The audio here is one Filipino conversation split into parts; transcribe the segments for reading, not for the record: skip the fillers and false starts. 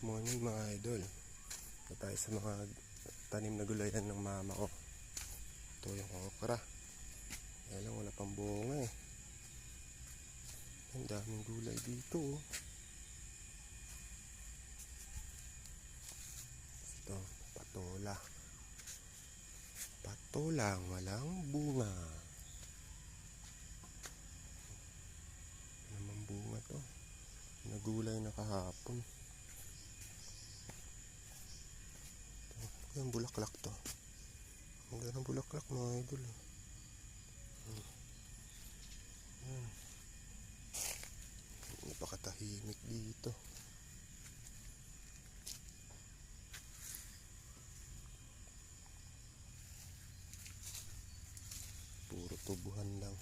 Morning mga idol. Ito tayo sa mga tanim na gulayan ng mama ko. Ito yung okra. Kaya lang wala pang bunga eh. Ang daming gulay dito oh. Ito, patola. Patolang walang bunga. Ano naman bunga to? Nagulay na kahapon. Yung bulaklak to. Ang ganda ng bulaklak mga idol. Napakatahimik dito. Puro tubuhan lang.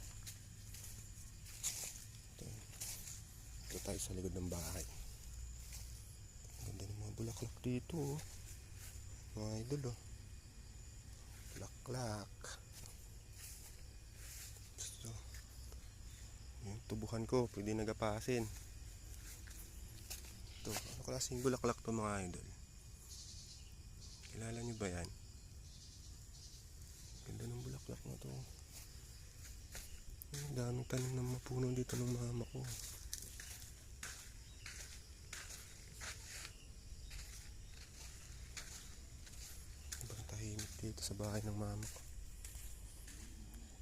Ito tayo sa likod ng bahay. Ang ganda ng mga bulaklak dito oh. Mga idol oh. Bulaklak. So, yung tubuhan ko pwede nagapasin. Ito, ano klaseng bulaklak to mga idol? Kilala nyo ba yan? Ganda ng bulaklak na to. Ang daming tanim ng mapuno dito ng mama ko. Ibang tahimik dito sa bahay ng mama ko.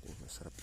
Ito yung masarap.